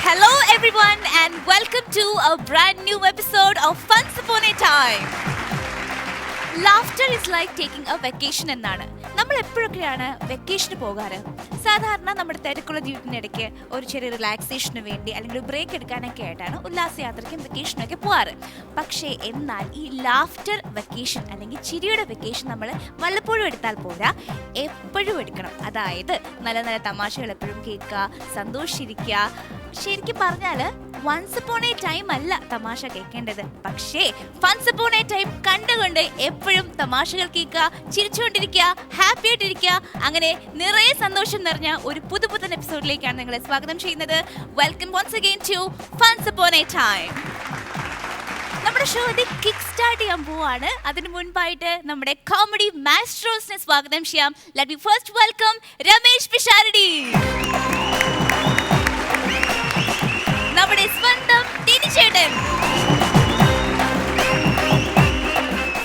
Hello everyone and welcome to a brand new episode of Once Upon a Time. Laughter is like taking a vacation എന്നാണ്. നമ്മൾ എപ്പോഴൊക്കെയാണ് വെക്കേഷന് പോകാറ്? സാധാരണ നമ്മുടെ തിരക്കുള്ള ജീവിതത്തിനിടയ്ക്ക് ഒരു ചെറിയ റിലാക്സേഷന് വേണ്ടി അല്ലെങ്കിൽ ഒരു ബ്രേക്ക് എടുക്കാനൊക്കെ ആയിട്ടാണ് ഉല്ലാസയാത്രയ്ക്കും വെക്കേഷനൊക്കെ പോകാറ്. പക്ഷേ എന്നാൽ ഈ ലാഫ്റ്റർ വെക്കേഷൻ അല്ലെങ്കിൽ ചിരിയുടെ വെക്കേഷൻ നമ്മൾ വല്ലപ്പോഴും എടുത്താൽ പോരാ, എപ്പോഴും എടുക്കണം. അതായത് നല്ല നല്ല തമാശകൾ എപ്പോഴും കേൾക്കുക, സന്തോഷിച്ചിരിക്കുക. ശരിക്കും പറഞ്ഞാൽ വൺസ് അപ്പോൺ എ ടൈം അല്ല തമാശ കേൾക്കേണ്ടത്, പക്ഷേ വൺസ് അപ്പോൺ എ ടൈം കണ്ടുകൊണ്ട് എപ്പോഴും തമാശകൾ കേൾക്കുക, ചിരിച്ചുകൊണ്ടിരിക്കുക, ഹാപ്പി ആയിട്ടിരിക്കുക. അങ്ങനെ നിറയെ സന്തോഷം നിറഞ്ഞ ഒരു പുതുപുത്തൻ എപ്പിസോഡിലേക്കാണ് നിങ്ങളെ സ്വാഗതം ചെയ്യുന്നത്. Welcome once again to once upon a time. നമ്മുടെ ഷോ കിക്ക് സ്റ്റാർട്ട് ചെയ്യാൻ പോവാണ്. അതിന് മുൻപായിട്ട് നമ്മുടെ കോമഡി മാസ്ട്രോസിനെ സ്വാഗതം ചെയ്യാം. Let me first welcome Ramesh Pisharody, നമ്മുടെ സ്വന്തം ടിനി ചേട്ടൻ.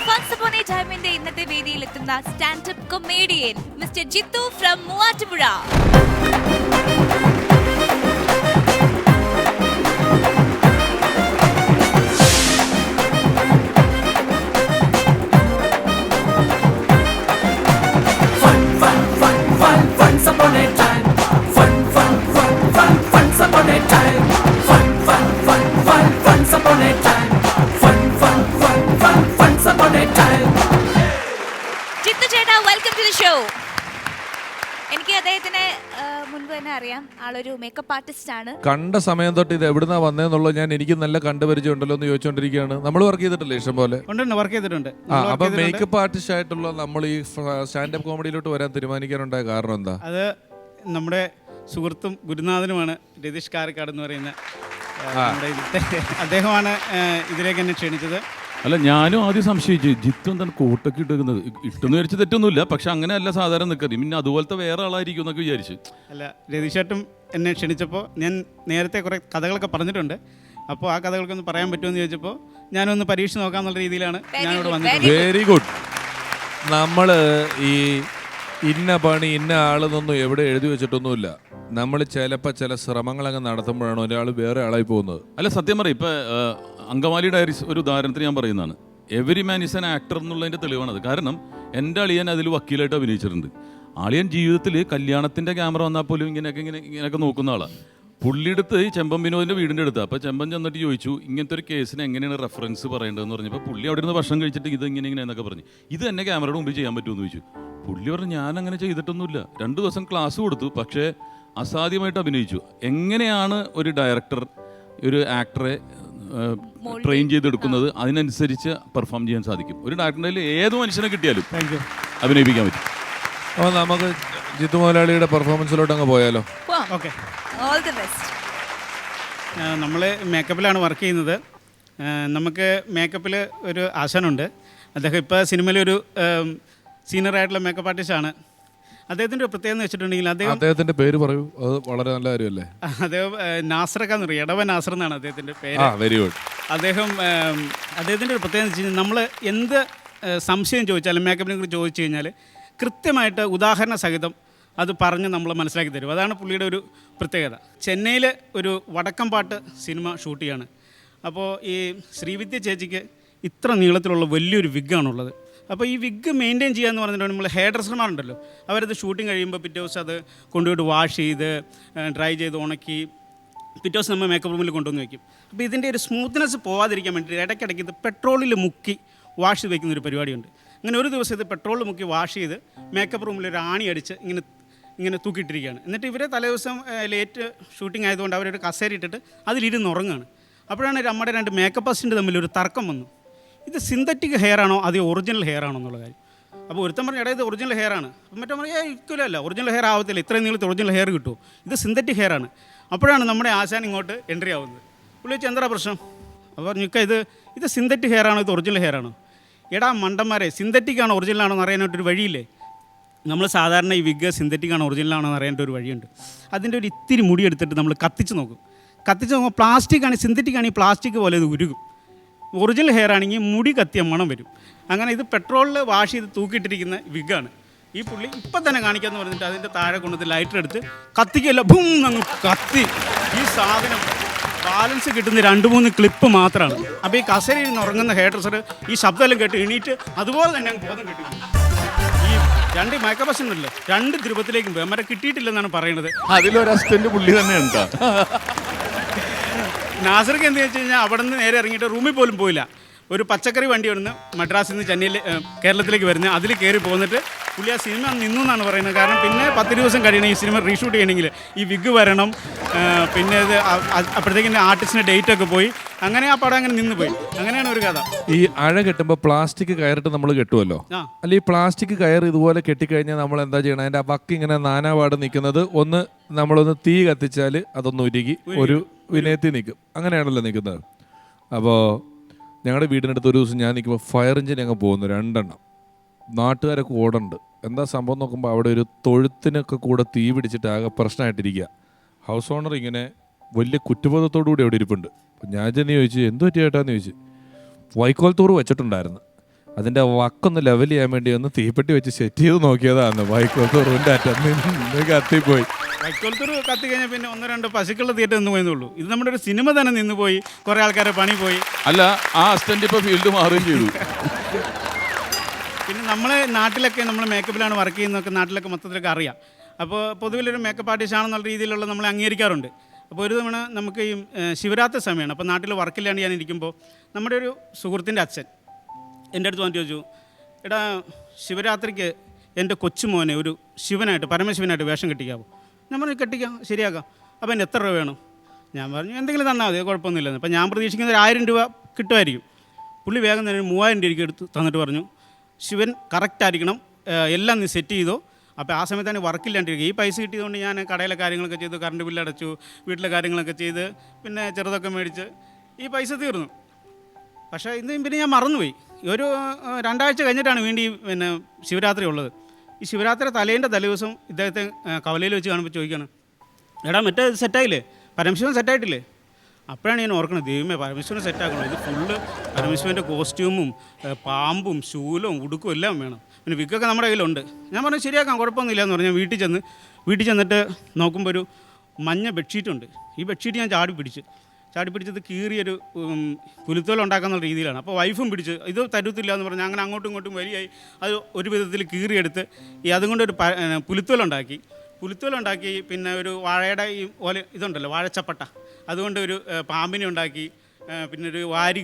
വൺസ് അപ്പോൺ എ ടൈമിന്റെ ഇന്നത്തെ വേദിയിൽ എത്തുന്ന standup comedian mister Jithu from Muvattupuzha. Once upon a time, once upon a time, once upon a time, once upon a time. Jithu ചേട്ടാ, വെൽക്കം ടു ദി ഷോ. എനിക്ക് അദ്ദേഹത്തിനെ മുൻപ് തന്നെ അറിയാം. ആളൊരു മേക്കപ്പ് ആർട്ടിസ്റ്റ് ആണ്. കണ്ട സമയം തൊട്ട് ഇത് എവിടുന്നാ വന്നതെന്നുള്ളത് ഞാൻ എനിക്ക് നല്ല കണ്ടുപരിചയം ഉണ്ടല്ലോ എന്ന് ചോദിച്ചോണ്ടിരിക്കുകയാണ്. നമ്മൾ വർക്ക് ചെയ്തിട്ടില്ലേ ഇഷ്ടം പോലെ? വർക്ക് ചെയ്തിട്ടുണ്ട്. അപ്പൊ മേക്കപ്പ് ആർട്ടിസ്റ്റ് ആയിട്ടുള്ള നമ്മൾ ഈ സ്റ്റാൻഡപ്പ് കോമഡിയിലോട്ട് വരാൻ തീരുമാനിക്കാനുണ്ടായ കാരണം എന്താ? അത് നമ്മുടെ സുഹൃത്തും ഗുരുനാഥനുമാണ് രതീഷ് കാരക്കാട് എന്ന് പറയുന്ന അദ്ദേഹമാണ് ഇതിലേക്ക് എന്നെ ക്ഷണിച്ചത്. അല്ല, ഞാനും ആദ്യം സംശയിച്ചു, ജിത്തു എന്താണ് കോട്ടൊക്കെ ഇട്ടുന്നത്? ഇട്ടെന്ന് വിചാരിച്ച് തെറ്റൊന്നുമില്ല, പക്ഷെ അങ്ങനെയല്ല സാധാരണ നിൽക്കുന്നത്. പിന്നെ അതുപോലത്തെ വേറെ ആളായിരിക്കും എന്നൊക്കെ വിചാരിച്ചു. അല്ല, രതീഷേട്ടും എന്നെ ക്ഷണിച്ചപ്പോൾ ഞാൻ നേരത്തെ കുറേ കഥകളൊക്കെ പറഞ്ഞിട്ടുണ്ട്. അപ്പോൾ ആ കഥകൾക്കൊന്ന് പറയാൻ പറ്റുമെന്ന് ചോദിച്ചപ്പോൾ ഞാനൊന്ന് പരീക്ഷ നോക്കാമെന്നുള്ള രീതിയിലാണ് ഞാനിവിടെ വന്നിട്ടുള്ളത്. Very good. നമ്മള് ഈ ഇന്ന പണി ഇന്ന ആളെന്നൊന്നും എവിടെ എഴുതി വെച്ചിട്ടൊന്നുമില്ല. നമ്മൾ ചിലപ്പോൾ ചില ശ്രമങ്ങളൊക്കെ നടത്തുമ്പോഴാണ് ഒരാൾ വേറെ ആളായി പോകുന്നത്. അല്ല, സത്യം പറയാം, ഇപ്പം അങ്കമാലി ഡയറീസ് ഒരു ഉദാഹരണത്തിന് ഞാൻ പറയുന്നതാണ്. Every man is an actor എന്നുള്ളതിൻ്റെ തെളിവാണത്. കാരണം എൻ്റെ അളിയൻ അതിൽ വക്കീലായിട്ട് അഭിനയിച്ചിട്ടുണ്ട്. അളിയൻ ജീവിതത്തിൽ കല്യാണത്തിൻ്റെ ക്യാമറ വന്നാൽ പോലും ഇങ്ങനെയൊക്കെ നോക്കുന്ന ആളാണ്. പുള്ളിയെടുത്ത് ഈ ചെമ്പൻ വിനോദിൻ്റെ വീടിൻ്റെ അടുത്ത്. അപ്പോൾ ചെമ്പൻ ചെന്നിട്ട് ചോദിച്ചു, ഇങ്ങനത്തെ ഒരു കേസിന് എങ്ങനെയാണ് റെഫറൻസ് പറയേണ്ടതെന്ന് പറഞ്ഞപ്പോൾ പുള്ളി അവിടെ നിന്ന് ഭക്ഷണം കഴിച്ചിട്ട് ഇത് ഇങ്ങനെ എന്നൊക്കെ പറഞ്ഞു. ഇത് എന്നെ ക്യാമറയുടെ മുമ്പിൽ ചെയ്യാൻ പറ്റുമെന്ന് ചോദിച്ചു. പുള്ളി പറഞ്ഞു, ഞാൻ അങ്ങനെ ചെയ്തിട്ടൊന്നുമില്ല. 2 ദിവസം ക്ലാസ് കൊടുത്തു, പക്ഷേ അസാധ്യമായിട്ട് അഭിനയിച്ചു. എങ്ങനെയാണ് ഒരു ഡയറക്ടർ ഒരു ആക്ടറെ ട്രെയിൻ ചെയ്തെടുക്കുന്നത്? അതിനനുസരിച്ച് പെർഫോം ചെയ്യാൻ സാധിക്കും. ഒരു ഡയറക്ടറിൽ ഏത് മനുഷ്യനെ കിട്ടിയാലും അഭിനയിപ്പിക്കാൻ പറ്റും. അപ്പോൾ നമുക്ക് ജിത്തു മുതലാളിയുടെ പെർഫോമൻസിലോട്ട് അങ്ങ് പോയാലോ? Okay, all the best. നമ്മൾ മേക്കപ്പിലാണ് വർക്ക് ചെയ്യുന്നത്. നമുക്ക് മേക്കപ്പിൽ ഒരു ആശാനുണ്ട്. അദ്ദേഹം ഇപ്പോൾ സിനിമയിലൊരു സീനിയറായിട്ടുള്ള മേക്കപ്പ് ആർട്ടിസ്റ്റാണ്. അദ്ദേഹത്തിൻ്റെ ഒരു പ്രത്യേകത എന്ന് വെച്ചിട്ടുണ്ടെങ്കിൽ അദ്ദേഹത്തിൻ്റെ പേര് പറയൂ, അത് വളരെ നല്ല കാര്യമല്ലേ? അദ്ദേഹം നാസറക്കാന്ന് പറയും, എടവ നാസർ എന്നാണ് അദ്ദേഹത്തിൻ്റെ പേര്. Very good. അദ്ദേഹത്തിൻ്റെ ഒരു പ്രത്യേകത എന്ന് വെച്ച് കഴിഞ്ഞാൽ നമ്മൾ എന്ത് സംശയം ചോദിച്ചാലും മേക്കപ്പിനെ കുറിച്ച് ചോദിച്ചു കഴിഞ്ഞാൽ കൃത്യമായിട്ട് ഉദാഹരണ സഹിതം അത് പറഞ്ഞ് നമ്മൾ മനസ്സിലാക്കി തരും. അതാണ് പുള്ളിയുടെ ഒരു പ്രത്യേകത. ചെന്നൈയിൽ ഒരു വടക്കംപാട്ട് സിനിമ ഷൂട്ട് ചെയ്യാണ്. അപ്പോൾ ഈ ശ്രീവിദ്യ ചേച്ചിക്ക് ഇത്ര നീളത്തിലുള്ള വലിയൊരു വിഗ്ഗാണുള്ളത്. അപ്പോൾ ഈ വിഗ് മെയിൻറ്റെയിൻ ചെയ്യാന്ന് പറഞ്ഞിട്ടുണ്ടെങ്കിൽ നമ്മൾ ഹെയർ ഡ്രസ്സർമാരുണ്ടല്ലോ, അവരത് ഷൂട്ടിങ് കഴിയുമ്പോൾ പിറ്റേ ദിവസം അത് കൊണ്ടുപോയിട്ട് വാഷ് ചെയ്ത് ഡ്രൈ ചെയ്ത് ഉണക്കി പിറ്റേ ദിവസം നമ്മൾ മേക്കപ്പ് റൂമിൽ കൊണ്ടുവന്ന് വയ്ക്കും. അപ്പോൾ ഇതിൻ്റെ ഒരു സ്മൂത്ത്നെസ് പോകാതിരിക്കാൻ വേണ്ടി ഇടയ്ക്കിടയ്ക്ക് ഇത് പെട്രോളിൽ മുക്കി വാഷ് ചെയ്ത് വയ്ക്കുന്നൊരു പരിപാടിയുണ്ട്. അങ്ങനെ ഒരു ദിവസം ഇത് പെട്രോളിൽ മുക്കി വാഷ് ചെയ്ത് മേക്കപ്പ് റൂമിൽ ഒരു ആണി അടിച്ച് ഇങ്ങനെ തൂക്കിയിട്ടിരിക്കുകയാണ്. എന്നിട്ട് ഇവരെ തലേദിവസം ലേറ്റ് ഷൂട്ടിംഗ് ആയതുകൊണ്ട് അവരൊരു കസേര ഇട്ടിട്ട് അതിലിരുന്ന് ഉറങ്ങുകയാണ്. അപ്പോഴാണ് നമ്മുടെ 2 മേക്കപ്പ് ആർട്ടിസ്റ്റിൻ്റെ തമ്മിലൊരു തർക്കം വന്നു. ഇത് സിന്തറ്റിക് ഹെയർ ആണോ അതോ ഒറിജിനൽ ഹെയർ ആണോ എന്നുള്ള കാര്യം. അപ്പോൾ ഒരുത്തൻ പറഞ്ഞ ഇത് ഒറിജിനൽ ഹെയർ ആണ്. അപ്പം മറ്റേ പറഞ്ഞാൽ ഇരിക്കില്ല, ഒറിജിനൽ ഹെയർ ആവത്തില്ല, ഇത്രയും നീളത്തിൽ ഒറിജിനൽ ഹെയർ കിട്ടുമോ, ഇത് സിന്തറ്റിക് ഹെയർ ആണ്. അപ്പോഴാണ് നമ്മുടെ ആശാൻ ഇങ്ങോട്ട് എൻട്രി ആവുന്നത്. പുള്ളി വെച്ചാൽ എന്താ പ്രശ്നം? അപ്പോൾ പറഞ്ഞു, ഇത് സിന്തറ്റിക് ഹെയർ ആണോ ഇത് ഒറിജിനൽ ഹെയർ ആണോ? എടാ മണ്ടന്മാരെ, സിന്തറ്റിക് ആണോ ഒറിജിനൽ ആണോ എന്ന് അറിയാനായിട്ടൊരു വഴിയില്ലേ? നമ്മൾ സാധാരണ ഈ വിഗ് സിന്തറ്റിക് ആണോ ഒറിജിനൽ ആണോ എന്ന് അറിയാനായിട്ട് ഒരു വഴിയുണ്ട്. അതിൻ്റെ ഒരു ഇത്തിരി മുടി എടുത്തിട്ട് നമ്മൾ കത്തിച്ച് നോക്കും. പ്ലാസ്റ്റിക് ആണ്, സിന്തറ്റിക് ആണെങ്കിൽ പ്ലാസ്റ്റിക് പോലെ ഇത് ഉരുകും. ഒറിജിനൽ ഹെയർ ആണെങ്കിൽ മുടി കത്തിയ മണം വരും. അങ്ങനെ ഇത് പെട്രോളിൽ വാഷ് ചെയ്ത് തൂക്കിയിട്ടിരിക്കുന്ന വിഗ്ഗാണ്. ഈ പുള്ളി ഇപ്പം തന്നെ കാണിക്കാമെന്ന് പറഞ്ഞിട്ട് അതിൻ്റെ താഴെ കൊണ്ടുവന്ന് ലൈറ്റർ എടുത്ത് കത്തിക്കല്ല ഭൂം അങ്ങ് കത്തി. ഈ സാധനം ബാലൻസ് കിട്ടുന്ന 2-3 ക്ലിപ്പ് മാത്രമാണ്. അപ്പോൾ ഈ കസേരയിൽ നിന്ന് ഉറങ്ങുന്ന ഹെയർ ഡ്രസ്സർ ഈ ശബ്ദമെല്ലാം കേട്ട് എണീറ്റ് അതുപോലെ തന്നെ അങ്ങ് ബോധം കിട്ടി. ഈ 2 മേക്കപ്പ് അസിസ്റ്റൻ്റ് ഉണ്ടല്ലോ 2 ധ്രുവത്തിലേക്കും പോയി അമ്മരെ കിട്ടിയിട്ടില്ലെന്നാണ് പറയുന്നത്. അതിലൊരു അസിസ്റ്റന്റ് പുള്ളി തന്നെ ഉണ്ടാ. നാസർക്ക് എന്താ വെച്ച് കഴിഞ്ഞാൽ അവിടെ നിന്ന് നേരെ ഇറങ്ങിയിട്ട് റൂമിൽ പോലും പോയില്ല. ഒരു പച്ചക്കറി വണ്ടി വന്ന് മദ്രാസിൽ നിന്ന് ചെന്നൈയിൽ കേരളത്തിലേക്ക് വരുന്നത് അതിൽ കയറി പോന്നിട്ട് പുള്ളി ആ സിനിമ നിന്നു എന്നാണ് പറയുന്നത്. കാരണം പിന്നെ 10 ദിവസം കഴിയണം ഈ സിനിമ റീഷൂട്ട് ചെയ്യണമെങ്കിൽ. ഈ വിഗ് വരണം, പിന്നെ ഇത് അപ്പോഴത്തേക്കും ആർട്ടിസ്റ്റിൻ്റെ ഡേറ്റ് ഒക്കെ പോയി. അങ്ങനെ ആ പടം അങ്ങനെ നിന്ന് പോയി. അങ്ങനെയാണ് ഒരു കഥ. ഈ അഴ കെട്ടുമ്പോൾ പ്ലാസ്റ്റിക് കയറിട്ട് നമ്മൾ കെട്ടുമല്ലോ. അല്ല ഈ പ്ലാസ്റ്റിക് കയർ ഇതുപോലെ കെട്ടിക്കഴിഞ്ഞാൽ നമ്മൾ എന്താ ചെയ്യണം? അതിൻ്റെ ആ വക്ക് ഇങ്ങനെ നാനാപാട് നിൽക്കുന്നത് നമ്മളൊന്ന് തീ കത്തിച്ചാൽ അതൊന്ന് ഉരുകി ഒരു വിനയത്തിൽ നിൽക്കും. അങ്ങനെയാണല്ലോ നിൽക്കുന്നത്. അപ്പോൾ ഞങ്ങളുടെ വീടിനടുത്ത് ഒരു ദിവസം ഞാൻ നിൽക്കുമ്പോൾ ഫയർ എഞ്ചിൻ അങ്ങ് പോകുന്നു 2 എണ്ണം. നാട്ടുകാരൊക്കെ ഓടുന്നുണ്ട്. എന്താ സംഭവം നോക്കുമ്പോൾ അവിടെ ഒരു തൊഴുത്തിനൊക്കെ കൂടെ തീ പിടിച്ചിട്ട് ആകെ പ്രശ്നമായിട്ടിരിക്കുക. ഹൗസ് ഓണർ ഇങ്ങനെ വലിയ കുറ്റബോധത്തോടു കൂടി അവിടെ ഇരിപ്പുണ്ട്. അപ്പം ഞാൻ ചെന്ന് ചോദിച്ചു എന്ത് പറ്റി ചേട്ടാന്ന് ചോദിച്ചു. വൈക്കോൽത്തൂറ് വെച്ചിട്ടുണ്ടായിരുന്നു, അതിൻ്റെ വക്കൊന്ന് ലെവൽ ചെയ്യാൻ വേണ്ടി ഒന്ന് തീപ്പെട്ടി വെച്ച് സെറ്റ് ചെയ്ത് നോക്കിയതാണ്. വൈക്കോൽത്തൂറിൻ്റെ അറ്റന്ന് കത്തിപ്പോയി. വൈക്കോൽത്തൂർ കത്തി കഴിഞ്ഞാൽ പിന്നെ 1-2 പശുക്കളുടെ തീറ്റ നിന്ന് പോയെന്നുള്ളൂ. ഇത് നമ്മുടെ ഒരു സിനിമ തന്നെ നിന്ന് പോയി, കുറേ ആൾക്കാരെ പണി പോയി. അല്ല ആ അസിസ്റ്റന്റ് ഇപ്പോൾ ഫീൽഡ് മാറുകയും ചെയ്തു. പിന്നെ നമ്മളെ നാട്ടിലൊക്കെ നമ്മൾ മേക്കപ്പിലാണ് വർക്ക് ചെയ്യുന്നതൊക്കെ നാട്ടിലൊക്കെ മൊത്തത്തിലൊക്കെ അറിയാം. അപ്പോൾ പൊതുവിലൊരു മേക്കപ്പ് ആർട്ടിസ്റ്റ് ആണെന്നുള്ള രീതിയിലുള്ള നമ്മളെ അംഗീകരിക്കാറുണ്ട്. അപ്പോൾ ഒരു തവണ നമുക്ക് ഈ ശിവരാത്രി സമയമാണ്. അപ്പോൾ നാട്ടിൽ വർക്കില്ലാണ്ട് ഞാൻ ഇരിക്കുമ്പോൾ നമ്മുടെ ഒരു സുഹൃത്തിൻ്റെ അച്ഛൻ എൻ്റെ അടുത്ത് വന്നിട്ട് ചോദിച്ചു, എടാ ശിവരാത്രിക്ക് എൻ്റെ കൊച്ചുമോനെ ഒരു ശിവനായിട്ട് പരമശിവനായിട്ട് വേഷം കെട്ടിക്കാവോ? ഞാൻ പറഞ്ഞു കെട്ടിക്കാം, ശരിയാക്കാം. അപ്പോൾ എൻ്റെ എത്ര രൂപ വേണം? ഞാൻ പറഞ്ഞു എന്തെങ്കിലും തന്നാൽ മതി, കുഴപ്പമൊന്നുമില്ലെന്ന്. അപ്പോൾ ഞാൻ പ്രതീക്ഷിക്കുന്ന 1000 രൂപ കിട്ടുമായിരിക്കും. പുള്ളി വേഗം തന്നെ 3000 രൂപയ്ക്ക് എടുത്ത് തന്നിട്ട് പറഞ്ഞു ശിവൻ കറക്റ്റായിരിക്കണം, എല്ലാം നീ സെറ്റ് ചെയ്തോ. അപ്പോൾ ആ സമയത്ത് തന്നെ വർക്കില്ലാണ്ടിരിക്കുക. ഈ പൈസ കിട്ടിയതുകൊണ്ട് ഞാൻ കടയിലെ കാര്യങ്ങളൊക്കെ ചെയ്തു, കറണ്ട് ബില്ലടച്ചു, വീട്ടിലെ കാര്യങ്ങളൊക്കെ ചെയ്ത് പിന്നെ ചെറുതൊക്കെ മേടിച്ച് ഈ പൈസ തീർന്നു. പക്ഷേ ഇന്ന് പിന്നെ ഞാൻ മറന്നുപോയി. ഒരു 2 ആഴ്ച കഴിഞ്ഞിട്ടാണ് വീണ്ടും പിന്നെ ശിവരാത്രി ഉള്ളത്. ഈ ശിവരാത്രി തലേൻ്റെ തലേദിവസം ഇദ്ദേഹത്തെ കവലയിൽ വെച്ച് കാണുമ്പോൾ ചോദിക്കുകയാണ്, എടാ മറ്റേ സെറ്റായില്ലേ, പരമശിവൻ സെറ്റായിട്ടില്ലേ? അപ്പോഴാണ് ഞാൻ ഓർക്കുന്നത്, ദൈവമേ പരമശിവനെ സെറ്റാക്കണം. ഇത് ഫുള്ള് പരമശിവൻ്റെ കോസ്റ്റ്യൂമും പാമ്പും ശൂലവും ഉടുക്കും എല്ലാം വേണം. പിന്നെ വിഗൊക്കെ നമ്മുടെ കയ്യിലുണ്ട്. ഞാൻ പറഞ്ഞു ശരിയാക്കാം, കുഴപ്പമൊന്നുമില്ല എന്ന് പറഞ്ഞു. ഞാൻ വീട്ടിൽ ചെന്നിട്ട് നോക്കുമ്പോൾ ഒരു മഞ്ഞ ബെഡ്ഷീറ്റുണ്ട്. ഈ ബെഡ്ഷീറ്റ് ഞാൻ ചാടി പിടിച്ചത് കീറിയൊരു പുലിത്തോല ഉണ്ടാക്കുന്ന രീതിയിലാണ്. അപ്പോൾ വൈഫും പിടിച്ച് ഇത് തരുത്തില്ല എന്ന് പറഞ്ഞ് അങ്ങനെ അങ്ങോട്ടും ഇങ്ങോട്ടും വരികയായി. അത് ഒരു വിധത്തിൽ കീറിയെടുത്ത് അതുകൊണ്ടൊരു പുലിത്തോല ഉണ്ടാക്കി. പിന്നെ ഒരു വാഴയുടെ ഈ ഓല ഇതുണ്ടല്ലോ വാഴച്ചപ്പട്ട, അതുകൊണ്ട് ഒരു പാമ്പിനെ ഉണ്ടാക്കി. പിന്നെ ഒരു വാരി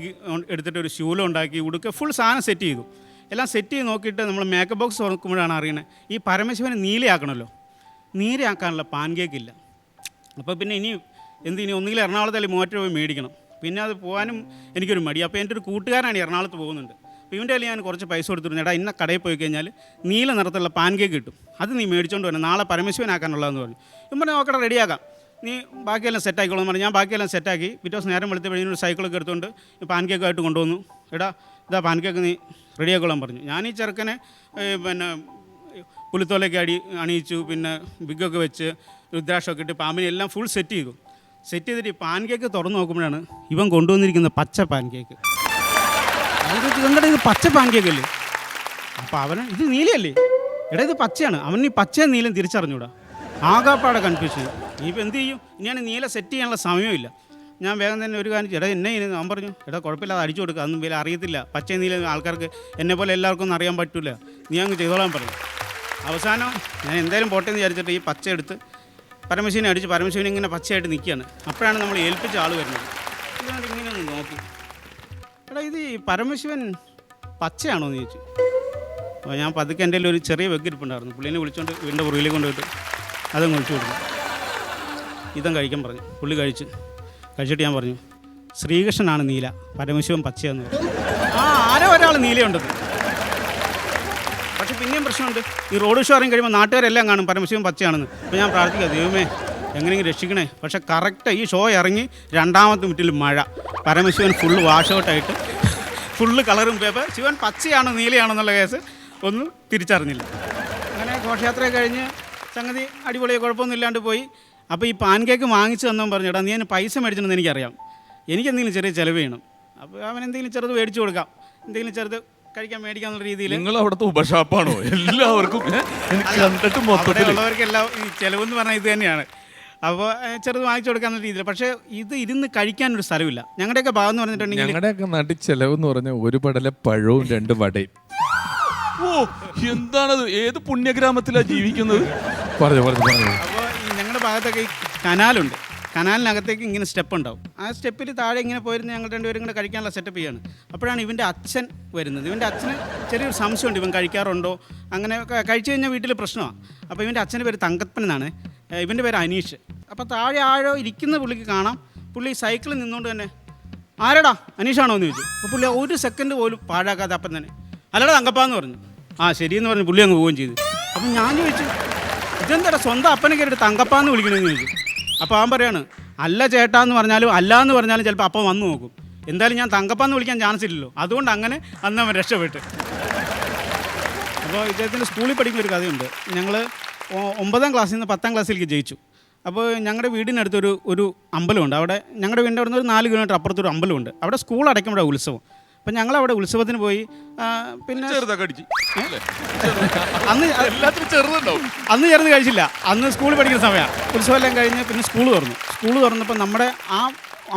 എടുത്തിട്ട് ഒരു ശൂലം ഉണ്ടാക്കി, ഉടുക്ക ഫുൾ സാധനം സെറ്റ് ചെയ്തു. എല്ലാം സെറ്റ് ചെയ്ത് നോക്കിയിട്ട് നമ്മൾ മേക്കപ്പ് ബോക്സ് തുറക്കുമ്പോഴാണ് അറിയണത് ഈ പരമശിവനെ നീലയാക്കണമല്ലോ. നീലയാക്കാനുള്ള പാൻ കേക്ക് ഇല്ല. അപ്പോൾ പിന്നെ ഇനി ഒന്നുകിൽ എറണാകുളത്ത് അല്ലെങ്കിൽ മൂവാറ്റുപുഴ പോയി മേടിക്കണം. പിന്നെ അത് പോകാനും എനിക്കൊരു മടി. അപ്പോൾ എൻ്റെ ഒരു കൂട്ടുകാരാണ് എറണാകുളത്ത് പോകുന്നുണ്ട്. അപ്പോൾ ഇവൻ്റെ കയ്യിൽ ഞാൻ കുറച്ച് പൈസ കൊടുത്തിരുന്നു, എടാ ഇന്ന കടയിൽ പോയി കഴിഞ്ഞാൽ നീല നിറത്തുള്ള പാൻ കേക്ക് കിട്ടും, അത് നീ മേടിച്ചോണ്ട് വരണം, നാളെ പരമശിവനാക്കാനുള്ളതെന്ന് പറഞ്ഞു. ഇവൻ നോക്കട്ടെ റെഡിയാക്കാം, നീ ബാക്കിയെല്ലാം സെറ്റായിക്കോളാം എന്ന് പറഞ്ഞു. ഞാൻ ബാക്കിയെല്ലാം സെറ്റാക്കി. പിറ്റേ ദിവസം നേരം വെളുത്തപ്പോഴേ ഒരു സൈക്കിളൊക്കെ എടുത്തുകൊണ്ട് പാൻ കേക്കായിട്ട് കൊണ്ടുവന്നു. എടാ ഇതാ പാൻ കേക്ക് നീ റെഡിയാക്കോളാൻ പറഞ്ഞു. ഞാൻ ഈ ചെറുക്കനെ പിന്നെ പുലിത്തോലൊക്കെ അണിയിച്ചു, പിന്നെ ബിഗൊക്കെ വെച്ച് രുദ്രാക്ഷമൊക്കെ ഇട്ട് പാമ്പിനെ എല്ലാം ഫുൾ സെറ്റ് ചെയ്തിട്ട് ഈ പാൻ കേക്ക് തുറന്ന് നോക്കുമ്പോഴാണ് ഇവൻ കൊണ്ടുവന്നിരിക്കുന്ന പച്ച പാൻ കേക്ക്. ഇതെന്താ ഇത് പച്ച പാൻ കേക്കല്ലേ? അപ്പോൾ അവന് ഇത് നീലയല്ലേ? എടാ ഇത് പച്ചയാണ്. അവൻ ഈ പച്ചയും നീലയും തിരിച്ചറിഞ്ഞൂടാ. ആകാപ്പാടെ കൺഫ്യൂഷൻ. ഇനിയിപ്പോൾ എന്ത് ചെയ്യും? ഇനിയാണ് നീല സെറ്റ് ചെയ്യാനുള്ള സമയമില്ല. ഞാൻ വേഗം തന്നെ ഒരു കാര്യം എടാ എന്നെ ഇനി അവൻ പറഞ്ഞു, എടാ കുഴപ്പമില്ല അത് അടിച്ചു കൊടുക്കുക, അതൊന്നും വില അറിയത്തില്ല, പച്ച നീല ആൾക്കാർക്ക് എന്നെപ്പോലെ എല്ലാവർക്കും ഒന്നും അറിയാൻ പറ്റില്ല, നീ അങ്ങ് ചെയ്തോളാൻ പറഞ്ഞു. അവസാനം ഞാൻ എന്തായാലും പോട്ടെ എന്ന് വിചാരിച്ചിട്ട് ഈ പച്ച എടുത്ത് പരമശിവനെ അടിച്ച് പരമശിവനെ ഇങ്ങനെ പച്ചയായിട്ട് നിൽക്കുകയാണ്. അപ്പോഴാണ് നമ്മൾ ഏൽപ്പിച്ച ആൾ വരുന്നത്. ഇതുകൊണ്ട് ഇങ്ങനെ ഒന്ന് നോക്കി, എടാ ഇത് ഈ പരമശിവൻ പച്ചയാണോ എന്ന് ചോദിച്ചു. അപ്പോൾ ഞാൻ പതുക്കെ എൻ്റെ ഒരു ചെറിയ വെക്കിരിപ്പുണ്ടായിരുന്നു, പുള്ളീനെ വിളിച്ചുകൊണ്ട് വീടിൻ്റെ പുറകിലേക്ക് കൊണ്ടുപോയിട്ട് അതങ്ങ് ഒഴിച്ചു കൊടുത്തു. ഇതും കഴിക്കാൻ പറഞ്ഞു. പുള്ളി കഴിച്ചിട്ട് ഞാൻ പറഞ്ഞു, ശ്രീകൃഷ്ണനാണ് നീല, പരമശിവൻ പച്ചയെന്ന് പറഞ്ഞു. ആരോ ഒരാൾ നീലയുണ്ടെന്ന്. പക്ഷെ പിന്നെയും പ്രശ്നമുണ്ട്, ഈ റോഡ് ഷോ ഇറങ്ങി കഴിയുമ്പോൾ നാട്ടുകാരെല്ലാം കാണും പരമശിവൻ പച്ചയാണെന്ന്. അപ്പോൾ ഞാൻ പ്രാർത്ഥിക്കുക, ദൈവമേ എങ്ങനെയെങ്കിലും രക്ഷിക്കണേ. പക്ഷെ കറക്റ്റ് ഈ ഷോ ഇറങ്ങി 2ാമത്തെ മിനിറ്റിൽ മഴ, പരമശിവൻ ഫുള്ള് വാഷ് ഔട്ടായിട്ട് ഫുള്ള് കളറും പേപ്പർ, ശിവൻ പച്ചയാണോ നീലയാണെന്നുള്ള കേസ് ഒന്നും തിരിച്ചറിഞ്ഞില്ല. അങ്ങനെ ഘോഷയാത്ര കഴിഞ്ഞ് സംഗതി അടിപൊളിയായി കുഴപ്പമൊന്നും ഇല്ലാണ്ട് പോയി. അപ്പോൾ ഈ പാൻ കേക്ക് വാങ്ങിച്ചു തന്നവൻ പറഞ്ഞു, എടാ നീ അതിന് പൈസ മേടിച്ചെന്ന് എനിക്കറിയാം, എനിക്കെന്തെങ്കിലും ചെറിയ ചിലവ് ചെയ്യണം. അപ്പോൾ അവൻ എന്തെങ്കിലും ചെറുത് മേടിച്ചു കൊടുക്കാം, എന്തെങ്കിലും ചെറുത് കഴിക്കാൻ മേടിക്കാന്നുള്ള രീതിയിൽ നിങ്ങൾ അവിടുത്തെ ഉപഷാപ്പാണോ എല്ലാവർക്കും എനിക്ക് കണ്ടിട്ട് മൊത്തത്തിൽ ഉള്ളവർക്കെല്ലാം ഈ ചിലവെന്ന് പറഞ്ഞാൽ ഇത് തന്നെയാണ്. അപ്പോൾ ചെറുത് വാങ്ങിച്ചു കൊടുക്കാന്നുള്ള രീതിയിൽ. പക്ഷേ ഇത് ഇരുന്ന് കഴിക്കാനൊരു സ്ഥലമില്ല. ഞങ്ങളുടെയൊക്കെ ഭാഗം എന്ന് പറഞ്ഞിട്ടുണ്ടെങ്കിൽ ഞങ്ങളുടെയൊക്കെ നാട്ടിൽ ചെലവെന്ന് പറഞ്ഞ ഒരു പടല പഴവും 2 വടയും. ഓ എന്താണത്, ഏത് പുണ്യഗ്രാമത്തിലാണ് ജീവിക്കുന്നത്? പറഞ്ഞു അപ്പോൾ ഈ ഞങ്ങളുടെ ഭാഗത്തൊക്കെ ഈ കനാലുണ്ട്. കനാലിനകത്തേക്ക് ഇങ്ങനെ സ്റ്റെപ്പ് ഉണ്ടാവും. ആ സ്റ്റെപ്പിൽ താഴെ ഇങ്ങനെ പോയിരുന്ന് ഞങ്ങൾ രണ്ടുപേരും കൂടെ കഴിക്കാനുള്ള സെറ്റപ്പ് ചെയ്യാണ്. അപ്പോഴാണ് ഇവൻ്റെ അച്ഛൻ വരുന്നത്. ഇവൻ്റെ അച്ഛന് ചെറിയൊരു സംശയമുണ്ട്, ഇവൻ കഴിക്കാറുണ്ടോ. അങ്ങനെ കഴിച്ചു കഴിഞ്ഞാൽ വീട്ടിൽ പ്രശ്നമാണ്. അപ്പോൾ ഇവൻ്റെ അച്ഛൻ്റെ പേര് തങ്കപ്പൻ എന്നാണ്, ഇവൻ്റെ പേര് അനീഷ്. അപ്പോൾ താഴെ ആഴോ ഇരിക്കുന്ന പുള്ളിക്ക് കാണാം, പുള്ളി സൈക്കിളിൽ നിന്നുകൊണ്ട് തന്നെ ആരടാ അനീഷാണോ എന്ന് ചോദിച്ചു. അപ്പോൾ പുള്ളി ഒരു സെക്കൻഡ് പോലും പാഴാക്കാതെ അപ്പം തന്നെ അല്ലടാ തങ്കപ്പാന്ന് പറഞ്ഞു. ആ ശരിയെന്ന് പറഞ്ഞ് പുള്ളി അങ്ങ് പോവുകയും ചെയ്തു. അപ്പം ഞാൻ ചോദിച്ചു, ഇതെന്താടാ സ്വന്തം അപ്പനെ കയറിയിട്ട് തങ്കപ്പാന്ന് വിളിക്കണമെന്ന് ചോദിച്ചു. അപ്പോൾ അവൻ പറയാണ്, അല്ല ചേട്ടാന്ന് പറഞ്ഞാലും അല്ല എന്ന് പറഞ്ഞാലും ചിലപ്പോൾ അപ്പം വന്ന് നോക്കും. എന്തായാലും ഞാൻ തങ്കപ്പാന്ന് വിളിക്കാൻ ചാൻസ് ഇല്ലല്ലോ, അതുകൊണ്ട് അങ്ങനെ അന്ന് അവൻ രക്ഷപ്പെട്ട്. അപ്പോൾ ഇദ്ദേഹത്തിൻ്റെ സ്കൂളിൽ പഠിക്കുന്ന ഒരു കഥയുണ്ട്. ഞങ്ങൾ 9ാം ക്ലാസ്സിൽ നിന്ന് 10ാം ക്ലാസ്സിലേക്ക് ജയിച്ചു. അപ്പോൾ ഞങ്ങളുടെ വീടിനടുത്തൊരു അമ്പലമുണ്ട്. അവിടെ ഞങ്ങളുടെ വീടിൻ്റെ അവിടെ നിന്ന് ഒരു 4 കിലോമീറ്റർ അപ്പുറത്തൊരു അമ്പലമുണ്ട്. അവിടെ സ്കൂൾ അടയ്ക്കുമ്പോഴാണ് ഉത്സവം. അപ്പം ഞങ്ങളവിടെ ഉത്സവത്തിന് പോയി. പിന്നെ അന്ന് ചേർന്ന് കഴിച്ചില്ല. അന്ന് സ്കൂളിൽ പഠിക്കുന്ന സമയമാണ്. ഉത്സവം എല്ലാം കഴിഞ്ഞ് പിന്നെ സ്കൂൾ തുറന്നപ്പോൾ നമ്മുടെ ആ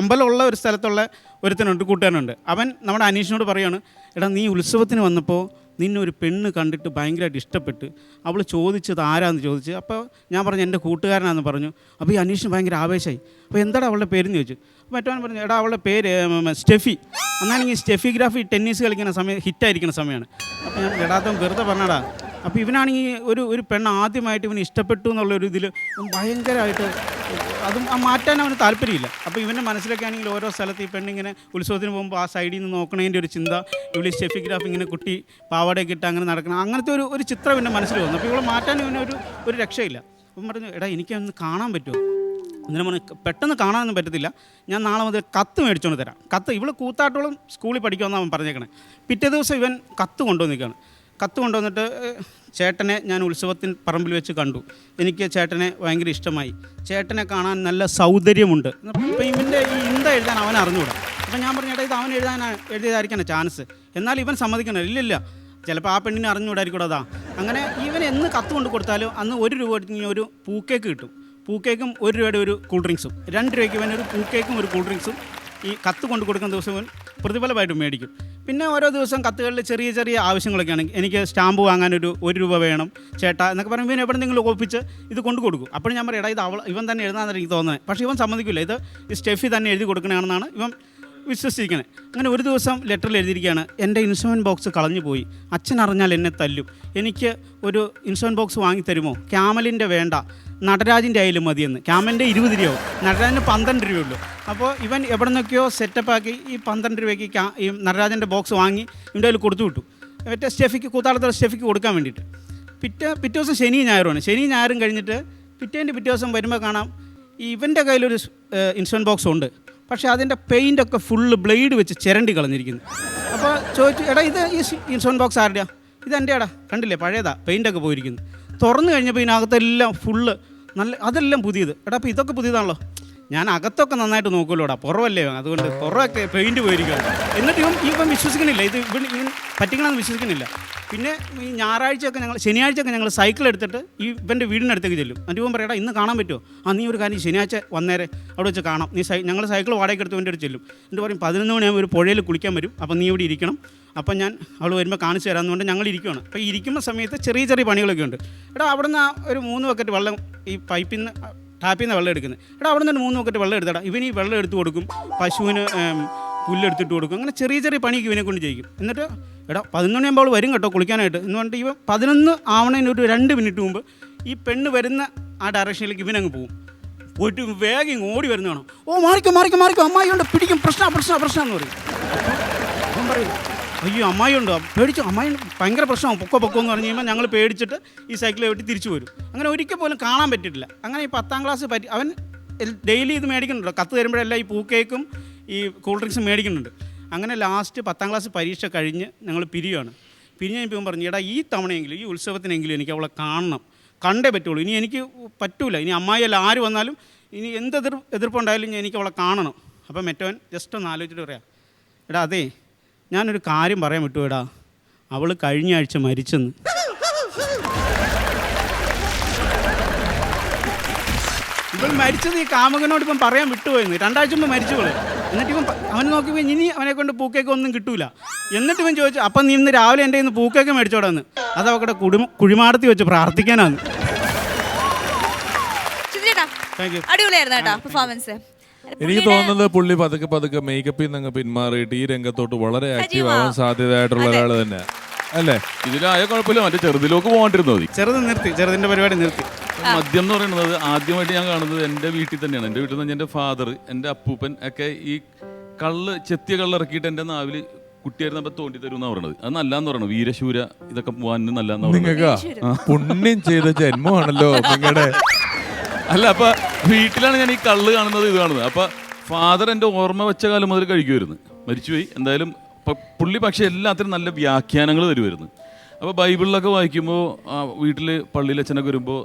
അമ്പലമുള്ള ഒരു സ്ഥലത്തുള്ള ഒരുത്തനുണ്ട്, കൂട്ടുകാരനുണ്ട്. അവൻ നമ്മുടെ അനീഷിനോട് പറയുകയാണ്, എടാ നീ ഉത്സവത്തിന് വന്നപ്പോൾ നിന്നെ ഒരു പെണ്ണ് കണ്ടിട്ട് ഭയങ്കരമായിട്ട് ഇഷ്ടപ്പെട്ട് അവൾ ചോദിച്ചത് ആരാന്ന് ചോദിച്ച്. അപ്പോൾ ഞാൻ പറഞ്ഞു എൻ്റെ കൂട്ടുകാരനാണെന്ന് പറഞ്ഞു. അപ്പോൾ ഈ അനീഷിന് ഭയങ്കര ആവേശമായി. അപ്പോൾ എന്താടാ അവളുടെ പേരെന്ന് ചോദിച്ചു. അപ്പോൾ മറ്റവൻ പറഞ്ഞു, എടാ അവളുടെ പേര് സ്റ്റെഫി. അന്നാണെങ്കിൽ സ്റ്റെഫിഗ്രാഫി ടെന്നീസ് കളിക്കുന്ന സമയം ഹിറ്റായിരിക്കുന്ന സമയമാണ്. അപ്പോൾ ഞാൻ എടാത്തം വെറുതെ പറഞ്ഞടാ. അപ്പോൾ ഇവനാണെങ്കിൽ ഒരു പെണ്ണ് ആദ്യമായിട്ട് ഇവന് ഇഷ്ടപ്പെട്ടു എന്നുള്ളൊരു ഇതിൽ ഭയങ്കരമായിട്ട് അതും മാറ്റാൻ അവന് താല്പര്യമില്ല. അപ്പോൾ ഇവൻ്റെ മനസ്സിലൊക്കെ ആണെങ്കിൽ ഓരോ സ്ഥലത്ത് ഈ പെണ്ണിങ്ങനെ ഉത്സവത്തിന് പോകുമ്പോൾ ആ സൈഡിൽ നിന്ന് നോക്കണതിൻ്റെ ഒരു ചിന്ത, ഇവിടെ സ്റ്റെഫിഗ്രാഫ് ഇങ്ങനെ കുട്ടി പാവാടയൊക്കെ ഇട്ട് അങ്ങനെ നടക്കണം, അങ്ങനത്തെ ഒരു ചിത്രം ഇവൻ്റെ മനസ്സിൽ വന്നു. അപ്പോൾ ഇവിടെ മാറ്റാൻ ഇവന് ഒരു രക്ഷയില്ല. അപ്പം പറഞ്ഞു, എടാ എനിക്കൊന്ന് കാണാൻ പറ്റുമോ? അന്നേരം പറഞ്ഞു, പെട്ടെന്ന് കാണാനൊന്നും പറ്റത്തില്ല, ഞാൻ നാളെ മുതൽ കത്ത് മേടിച്ചുകൊണ്ട് തരാം. കത്ത് ഇവള് കൂത്താട്ടോളം സ്കൂളിൽ പഠിക്കുമെന്നാണ് അവൻ പറഞ്ഞേക്കണേ. പിറ്റേ ദിവസം ഇവൻ കത്ത് കൊണ്ടുവന്നിരിക്കുകയാണ്. കത്ത് കൊണ്ടുവന്നിട്ട്, ചേട്ടനെ ഞാൻ ഉത്സവത്തിന് പറമ്പിൽ വെച്ച് കണ്ടു, എനിക്ക് ചേട്ടനെ ഭയങ്കര ഇഷ്ടമായി, ചേട്ടനെ കാണാൻ നല്ല സൗന്ദര്യമുണ്ട്. അപ്പോൾ ഇവൻ്റെ ഈ ഇന്ത എഴുതാൻ അവൻ അറിഞ്ഞുകൂടാ. അപ്പോൾ ഞാൻ പറഞ്ഞു, എടാ ഇത് അവൻ എഴുതിയതായിരിക്കാണ് ചാൻസ്. എന്നാൽ ഇവൻ സമ്മതിക്കണം, ഇല്ലില്ല ചിലപ്പോൾ ആ പെണ്ണിനെ അറിഞ്ഞുകൂടായിരിക്കും. അതാ അങ്ങനെ ഇവൻ എന്ന് കത്ത് കൊണ്ട് കൊടുത്താലും അന്ന് 1 രൂപ കൊടുത്തെങ്കിൽ ഒരു പൂക്കേക്ക് കിട്ടും. പൂക്കേക്കും 1 രൂപയുടെ ഒരു കൂൾ ഡ്രിങ്ക്സും. 2 രൂപയ്ക്ക് ഇവൻ ഒരു പൂക്കേക്കും ഒരു കൂൾ ഡ്രിങ്ക്സും ഈ കത്ത് കൊണ്ട് കൊടുക്കുന്ന ദിവസം ഇവൻ പ്രതിഫലമായിട്ട് മേടിക്കും. പിന്നെ ഓരോ ദിവസം കത്തുകളിൽ ചെറിയ ചെറിയ ആവശ്യങ്ങളൊക്കെ ആണെങ്കിൽ, എനിക്ക് സ്റ്റാമ്പ് വാങ്ങാനൊരു 1 രൂപ വേണം ചേട്ടാ എന്നൊക്കെ പറയുമ്പോൾ ഇവൻ എവിടെ നിന്നെങ്കിലും ഒപ്പിച്ച് ഇത് കൊണ്ട് കൊടുക്കും. അപ്പോൾ ഞാൻ പറയും, എടാ ഇത് ഇവൻ തന്നെ എഴുതാമെന്നാണ് എനിക്ക് തോന്നുന്നത്. പക്ഷേ ഇവൻ സമ്മതിക്കില്ല, ഇത് ഈ സ്റ്റെഫി തന്നെ എഴുതി കൊടുക്കണമെന്നാണ് ഇവൻ വിശ്വസിച്ചിരിക്കുന്നത്. അങ്ങനെ ഒരു ദിവസം ലെറ്ററിൽ എഴുതിയിരിക്കുകയാണ്, എൻ്റെ ഇൻഷുറൻസ് ബോക്സ് കളഞ്ഞു പോയി, അച്ഛൻ അറിഞ്ഞാൽ എന്നെ തല്ലും, എനിക്ക് ഒരു ഇൻഷുറൻസ് ബോക്സ് വാങ്ങിത്തരുമോ? ക്യാമലിൻ്റെ വേണ്ട, നടരാജിൻ്റെ ആയാലും മതിയെന്ന്. ക്യാമലിൻ്റെ 20 രൂപയാവും, നടരാജിന് 12 രൂപയുള്ളൂ. അപ്പോൾ ഇവൻ എവിടെ നിന്നൊക്കെയോ സെറ്റപ്പാക്കി ഈ 12 രൂപയ്ക്ക് ഈ നടരാജൻ്റെ ബോക്സ് വാങ്ങി ഇവൻ്റെ കയ്യിൽ കൊടുത്തു വിട്ടു, മറ്റേ സ്റ്റെഫിക്ക് കൂത്താളത്തുള്ള സ്റ്റെഫിക്ക് കൊടുക്കാൻ വേണ്ടിയിട്ട്. പിറ്റേ ദിവസം ശനി ഞായറുമാണ്. ശനി ഞായറും കഴിഞ്ഞിട്ട് പിറ്റേ ദിവസം വരുമ്പോൾ കാണാം ഇവൻ്റെ കയ്യിലൊരു ഇൻഷുറൻസ് ബോക്സ് ഉണ്ട്, പക്ഷേ അതിൻ്റെ പെയിൻ്റൊക്കെ ഫുള്ള് ബ്ലേഡ് വെച്ച് ചിരണ്ടി കളഞ്ഞിരിക്കുന്നു. അപ്പോൾ ചോദിച്ചു, എടാ ഇത് ഈ ഇൻഷുറൻസ് ബോക്സ് ആരുടെയാ? ഇതെൻ്റെ എടാ, കണ്ടില്ലേ പഴയതാ, പെയിൻ്റൊക്കെ പോയിരിക്കുന്നു. തുറന്നു കഴിഞ്ഞപ്പോൾ ഇതിനകത്തെല്ലാം ഫുള്ള് അതെല്ലാം പുതിയത്. എടാ അപ്പോൾ ഇതൊക്കെ പുതിയതാണല്ലോ. ഞാൻ അകത്തൊക്കെ നന്നായിട്ട് നോക്കുമല്ലോടാ, പുറമല്ലേ, അതുകൊണ്ട് പുറമൊക്കെ പെയിൻറ്റ് പോയിരിക്കുകയാണ്. എന്നിട്ട് ഇവൻ വിശ്വസിക്കണില്ല, ഇവൻ പറ്റിക്കണമെന്ന് വിശ്വസിക്കണില്ല. പിന്നെ ഈ ശനിയാഴ്ചയൊക്കെ ഞങ്ങൾ സൈക്കിൾ എടുത്തിട്ട് ഇവൻ്റെ വീടിനടുത്തേക്ക് ചെല്ലും. എന്നിട്ട് ഇവൻ പറയടാ ഇന്ന് കാണാൻ പറ്റുമോ? നീ ഒരു കാര്യം ശനിയാഴ്ച വന്നേരെ, അവിടെ വെച്ച് കാണാം. ഞങ്ങൾ സൈക്കിൾ വാടകയ്ക്ക് എടുത്ത് ഇവൻ്റെ അടുത്ത് ചെല്ലും. എന്നിട്ട് പറയും 11 മണിയാകുമ്പോൾ ഒരു പുഴയിൽ കുളിക്കാൻ വരും, അപ്പം നീ ഇവിടെ ഇരിക്കണം, അപ്പം ഞാൻ അവൾ വരുമ്പോൾ കാണിച്ചു തരാമെന്നുകൊണ്ട് ഞങ്ങൾ ഇരിക്കുകയാണ്. അപ്പോൾ ഈ ഇരിക്കുന്ന സമയത്ത് ചെറിയ ചെറിയ പണികളൊക്കെ ഉണ്ട്. എടാ അവിടെ നിന്ന് ഒരു 3 ബക്കറ്റ് വെള്ളം ഈ ടാപ്പിൽ നിന്ന് വെള്ളം എടുക്കുന്നത്. എടാ അവിടെ നിന്ന് 3 ബക്കറ്റ് വെള്ളം എടുത്തടാ. ഇവൻ ഈ വെള്ളം എടുത്ത് കൊടുക്കും, പശുവിന് പുല്ലെടുത്തിട്ട് കൊടുക്കും, അങ്ങനെ ചെറിയ ചെറിയ പണിക്ക് ഇവനെ കൊണ്ട് ചെയ്യും. എന്നിട്ട് എടാ 11 മണിയാകുമ്പോൾ വരും കേട്ടോ കുളിക്കാനായിട്ട് എന്ന് പറഞ്ഞിട്ട് ഇവൻ 11 ആവണതിന് ഒരു 2 മിനിറ്റ് മുമ്പ് ഈ പെണ്ണ് വരുന്ന ആ ഡയറക്ഷനിലേക്ക് ഇവനങ്ങ് പോകും. പോയിട്ട് വേഗം ഓടി വരുന്നതാണോ, ഓ മാറിക്കോ അമ്മായിയുണ്ട്, പിടിക്കും, പ്രശ്നം എന്ന് പറയും. അവൻ പറയും, അയ്യോ അമ്മായിയുണ്ടോ, പേടിച്ചു, അമ്മായി ഭയങ്കര പ്രശ്നമാണ്, പൊക്കോ എന്ന് പറഞ്ഞു കഴിയുമ്പോൾ ഞങ്ങൾ പേടിച്ചിട്ട് ഈ സൈക്കിൾ വെട്ടി തിരിച്ചു വരും. അങ്ങനെ ഒരിക്കൽ പോലും കാണാൻ പറ്റിയിട്ടില്ല. അങ്ങനെ ഈ 10ാം ക്ലാസ് അവൻ ഡെയിലി ഇത് മേടിക്കുന്നുണ്ടോ, കത്ത് തരുമ്പോഴെല്ലാം ഈ പൂക്കേക്കും ഈ കൂൾ ഡ്രിങ്ക്സും മേടിക്കുന്നുണ്ട്. അങ്ങനെ ലാസ്റ്റ് 10ാം ക്ലാസ് പരീക്ഷ കഴിഞ്ഞ് ഞങ്ങൾ പിരിയാണ്. പിരിഞ്ഞപ്പോൾ പറഞ്ഞു, എടാ ഈ തവണയെങ്കിലും ഈ ഉത്സവത്തിനെങ്കിലും എനിക്ക് അവളെ കാണണം, കണ്ടേ പറ്റുള്ളൂ, ഇനി എനിക്ക് പറ്റൂല, ഇനി അമ്മായിയല്ല ആര് വന്നാലും ഇനി എന്ത് എതിർപ്പുണ്ടായാലും എനിക്ക് അവളെ കാണണം. അപ്പം മറ്റവൻ ജസ്റ്റ് ഒന്ന് ആലോചിച്ചിട്ട് പറയാം, എടാ അതേ ഞാനൊരു കാര്യം പറയാൻ വിട്ടു എടാ, അവൾ കഴിഞ്ഞ ആഴ്ച മരിച്ചെന്ന്. ഇവൾ മരിച്ചത് ഈ കാമുകനോട് ഇപ്പം പറയാൻ വിട്ടുപോയെന്ന്. 2 ആഴ്ച മുമ്പ് മരിച്ചവള്. എന്നിട്ട് ഇവൻ അവൻ നോക്കിയപ്പോൾ ഇനി അവനെ കൊണ്ട് പൂക്കേക്ക് ഒന്നും കിട്ടൂല. എന്നിട്ട് ഇവൻ ചോദിച്ചു, അപ്പം നീ ഇന്ന് രാവിലെ എൻ്റെ ഇന്ന് പൂക്കേക്ക് മേടിച്ചോടാന്ന്. അത് അവക്കടെ കുഴിമാടത്തി വെച്ച് പ്രാർത്ഥിക്കാനാണ്. Thank you. അടിപൊളിയായിരുന്നു കേട്ടോ പെർഫോമൻസ്. എനിക്ക് തോന്നുന്നത് പുള്ളി പതുക്കെ പതുക്കെ മേക്കപ്പിൽ നിന്ന് പിന്മാറിയിട്ട് ഈ രംഗത്തോട്ട് വളരെ ആക്റ്റീവ് ആവാൻ സാധ്യതയായിട്ടുള്ള ഒരാൾ തന്നെ അല്ലേ? ഇതിലായ കുഴപ്പമില്ല, മറ്റേ ചെറുതിലേക്ക് പോകാണ്ടിരുന്നത് മതി. ചെറുതിൻ്റെ പരിപാടി നിർത്തി. മദ്യം എന്ന് പറയുന്നത് ആദ്യമായിട്ട് ഞാൻ കാണുന്നത് എൻ്റെ വീട്ടിൽ തന്നെയാണ്. എൻ്റെ വീട്ടിൽ നിന്ന് എൻ്റെ ഫാദർ, എൻ്റെ അപ്പൂപ്പൻ ഒക്കെ ഈ ചെത്തിയ കള്ളിറക്കിയിട്ട് എൻ്റെ നാവിൽ കുട്ടിയായിരുന്നപ്പോൾ തോണ്ടി തരും എന്നാണ് പറയുന്നത്. അത് നല്ലതെന്ന് പറയണത്. വീരശൂര ഇതൊക്കെ പോകാൻ നല്ലതെന്ന് പറയുന്നത്. പുണ്യം ചെയ്ത ജന്മമാണല്ലോ നിങ്ങളുടെ. അല്ല, അപ്പൊ വീട്ടിലാണ് ഞാൻ ഈ കള്ള് കാണുന്നത്, ഇത് കാണുന്നത്. അപ്പൊ ഫാദർ എൻ്റെ ഓർമ്മ വെച്ച കാലം മുതൽ കഴിക്കുമായിരുന്നു. മരിച്ചുപോയി എന്തായാലും. പുള്ളി പക്ഷെ എല്ലാത്തിനും നല്ല വ്യാഖ്യാനങ്ങൾ തരുമായിരുന്നു. അപ്പോൾ ബൈബിളിലൊക്കെ വായിക്കുമ്പോൾ വീട്ടിൽ പള്ളിയിൽ അച്ഛനൊക്കെ വരുമ്പോൾ